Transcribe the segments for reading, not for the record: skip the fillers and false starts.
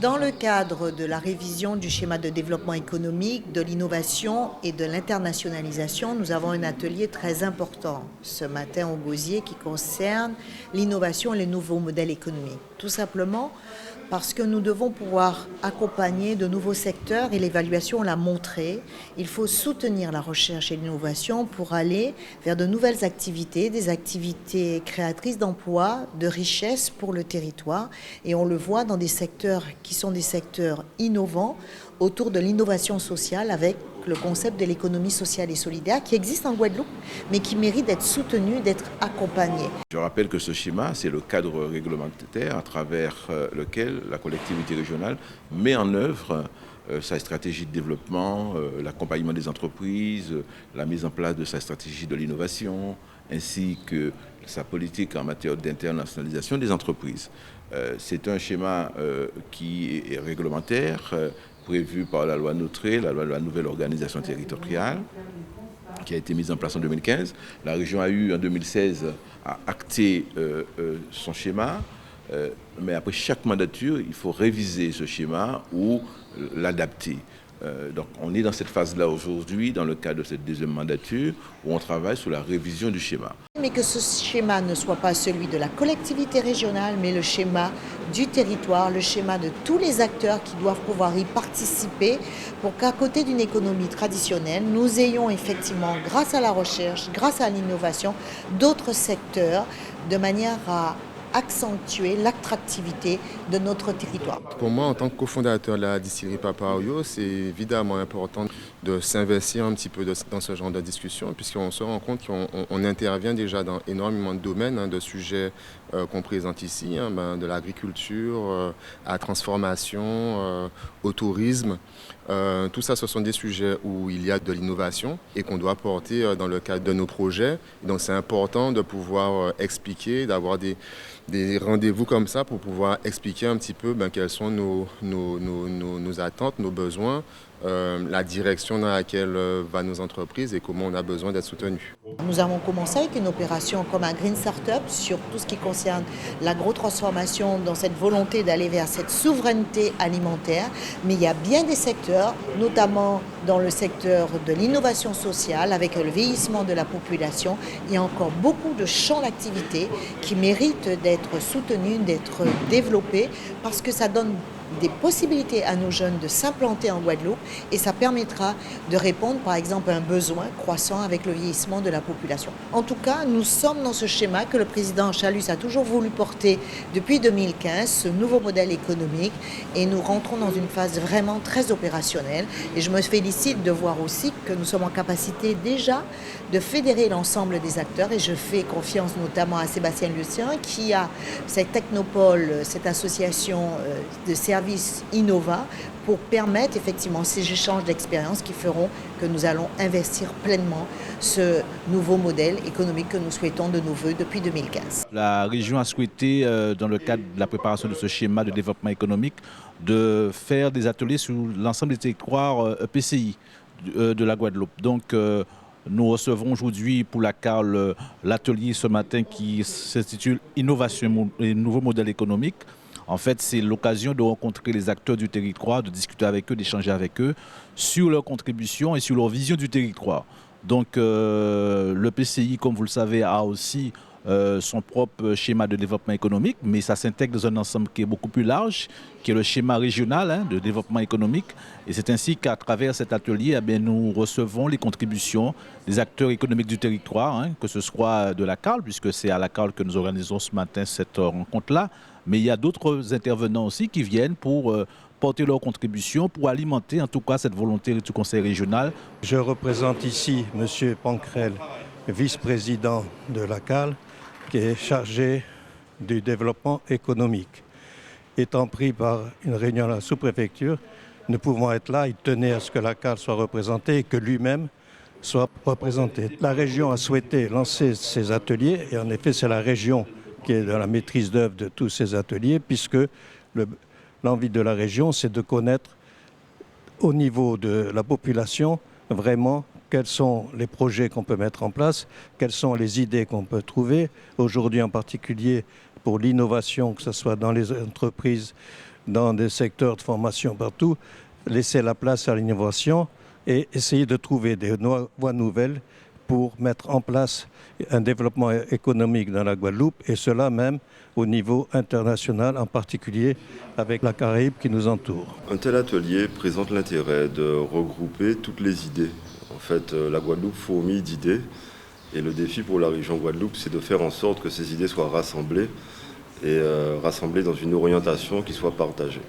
Dans le cadre de la révision du schéma de développement économique, de l'innovation et de l'internationalisation, nous avons un atelier très important ce matin au Gosier qui concerne l'innovation et les nouveaux modèles économiques. Tout simplement parce que nous devons pouvoir accompagner de nouveaux secteurs et l'évaluation l'a montré. Il faut soutenir la recherche et l'innovation pour aller vers de nouvelles activités, des activités créatrices d'emplois, de richesses pour le territoire. Et on le voit dans des secteurs qui sont des secteurs innovants autour de l'innovation sociale avec le concept de l'économie sociale et solidaire qui existe en Guadeloupe, mais qui mérite d'être soutenu, d'être accompagné. Je rappelle que ce schéma, c'est le cadre réglementaire à travers lequel la collectivité régionale met en œuvre sa stratégie de développement, l'accompagnement des entreprises, la mise en place de sa stratégie de l'innovation, ainsi que sa politique en matière d'internationalisation des entreprises. C'est un schéma qui est réglementaire, prévu par la loi Notré, la loi de la nouvelle organisation territoriale, qui a été mise en place en 2015. La région a eu en 2016 à acter son schéma, mais après chaque mandature, il faut réviser ce schéma ou l'adapter. Donc on est dans cette phase-là aujourd'hui, dans le cadre de cette deuxième mandature, où on travaille sur la révision du schéma. Mais que ce schéma ne soit pas celui de la collectivité régionale, mais le schéma du territoire, le schéma de tous les acteurs qui doivent pouvoir y participer pour qu'à côté d'une économie traditionnelle, nous ayons effectivement, grâce à la recherche, grâce à l'innovation, d'autres secteurs de manière à accentuer l'attractivité de notre territoire. Pour moi, en tant que cofondateur de la distillerie Papa Oyo, c'est évidemment important de s'investir un petit peu dans ce genre de discussion, puisqu'on se rend compte qu'on intervient déjà dans énormément de domaines, de sujets qu'on présente ici, de l'agriculture à la transformation, au tourisme. Tout ça, ce sont des sujets où il y a de l'innovation et qu'on doit porter dans le cadre de nos projets. Donc c'est important de pouvoir expliquer, d'avoir des rendez-vous comme ça pour pouvoir expliquer un petit peu quelles sont nos attentes, nos besoins, la direction dans laquelle va nos entreprises et comment on a besoin d'être soutenus. Nous avons commencé avec une opération comme un Green Startup sur tout ce qui concerne l'agro-transformation dans cette volonté d'aller vers cette souveraineté alimentaire. Mais il y a bien des secteurs, notamment dans le secteur de l'innovation sociale avec le vieillissement de la population. Il y a encore beaucoup de champs d'activité qui méritent d'être soutenus, d'être développés parce que ça donne des possibilités à nos jeunes de s'implanter en Guadeloupe et ça permettra de répondre par exemple à un besoin croissant avec le vieillissement de la population. En tout cas, nous sommes dans ce schéma que le président Chalus a toujours voulu porter depuis 2015, ce nouveau modèle économique, et nous rentrons dans une phase vraiment très opérationnelle et je me félicite de voir aussi que nous sommes en capacité déjà de fédérer l'ensemble des acteurs et je fais confiance notamment à Sébastien Lucien qui a cette technopole, cette association de services Innova pour permettre effectivement ces échanges d'expériences qui feront que nous allons investir pleinement ce nouveau modèle économique que nous souhaitons de nos voeux depuis 2015. La région a souhaité, dans le cadre de la préparation de ce schéma de développement économique, de faire des ateliers sur l'ensemble des territoires PCI de la Guadeloupe. Donc, nous recevons aujourd'hui pour la CAL l'atelier ce matin qui s'intitule « Innovation et nouveaux modèles économiques ». En fait, c'est l'occasion de rencontrer les acteurs du territoire, de discuter avec eux, d'échanger avec eux sur leurs contributions et sur leur vision du territoire. Donc, le PCI, comme vous le savez, a aussi son propre schéma de développement économique, mais ça s'intègre dans un ensemble qui est beaucoup plus large, qui est le schéma régional de développement économique. Et c'est ainsi qu'à travers cet atelier, nous recevons les contributions des acteurs économiques du territoire, que ce soit de la CAL, puisque c'est à la CAL que nous organisons ce matin cette rencontre-là, mais il y a d'autres intervenants aussi qui viennent pour porter leur contribution, pour alimenter en tout cas cette volonté du Conseil régional. Je représente ici M. Pancrel, vice-président de la CAL, qui est chargé du développement économique. Étant pris par une réunion à la sous-préfecture, nous pouvons être là, il tenait à ce que la CAL soit représentée et que lui-même soit représenté. La région a souhaité lancer ces ateliers et en effet c'est la région qui est dans la maîtrise d'œuvre de tous ces ateliers puisque l'envie de la région c'est de connaître au niveau de la population vraiment quels sont les projets qu'on peut mettre en place, quelles sont les idées qu'on peut trouver. Aujourd'hui en particulier pour l'innovation, que ce soit dans les entreprises dans des secteurs de formation partout, laisser la place à l'innovation et essayer de trouver des voies nouvelles pour mettre en place un développement économique dans la Guadeloupe, et cela même au niveau international, en particulier avec la Caraïbe qui nous entoure. Un tel atelier présente l'intérêt de regrouper toutes les idées. En fait, la Guadeloupe fourmille d'idées, et le défi pour la région Guadeloupe, c'est de faire en sorte que ces idées soient rassemblées et rassemblées dans une orientation qui soit partagée.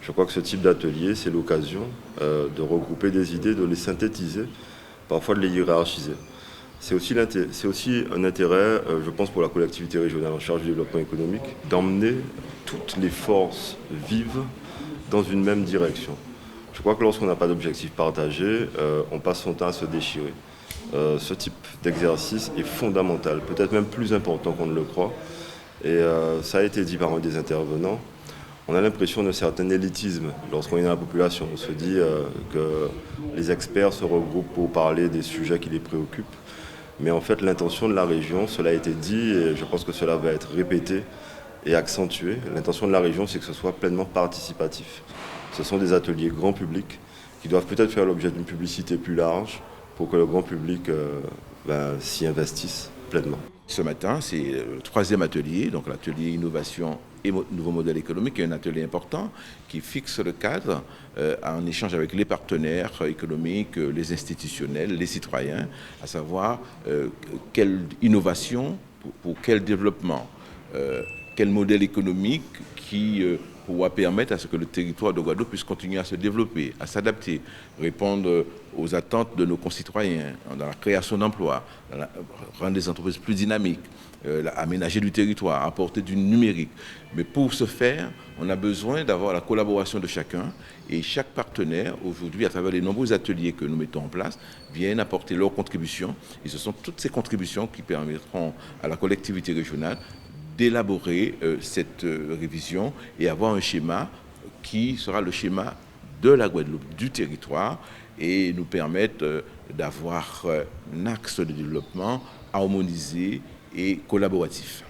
Je crois que ce type d'atelier, c'est l'occasion de regrouper des idées, de les synthétiser, parfois de les hiérarchiser. C'est aussi un intérêt, je pense, pour la collectivité régionale en charge du développement économique, d'emmener toutes les forces vives dans une même direction. Je crois que lorsqu'on n'a pas d'objectif partagé, on passe son temps à se déchirer. Ce type d'exercice est fondamental, peut-être même plus important qu'on ne le croit. Et ça a été dit par un des intervenants. On a l'impression d'un certain élitisme lorsqu'on est dans la population. On se dit que les experts se regroupent pour parler des sujets qui les préoccupent. Mais en fait, l'intention de la région, cela a été dit, et je pense que cela va être répété et accentué. L'intention de la région, c'est que ce soit pleinement participatif. Ce sont des ateliers grand public qui doivent peut-être faire l'objet d'une publicité plus large pour que le grand public s'y investisse pleinement. Ce matin, c'est le troisième atelier, donc l'atelier innovation et nouveau modèle économique, qui est un atelier important qui fixe le cadre en échange avec les partenaires économiques, les institutionnels, les citoyens, à savoir quelle innovation, pour quel développement, quel modèle économique qui pourra permettre à ce que le territoire de Guadeloupe puisse continuer à se développer, à s'adapter, répondre aux attentes de nos concitoyens dans la création d'emplois, rendre les entreprises plus dynamiques, aménager du territoire, apporter du numérique. Mais pour ce faire, on a besoin d'avoir la collaboration de chacun, et chaque partenaire, aujourd'hui, à travers les nombreux ateliers que nous mettons en place, viennent apporter leur contribution. Et ce sont toutes ces contributions qui permettront à la collectivité régionale d'élaborer cette révision et avoir un schéma qui sera le schéma de la Guadeloupe, du territoire, et nous permettre d'avoir un axe de développement harmonisé et collaboratif.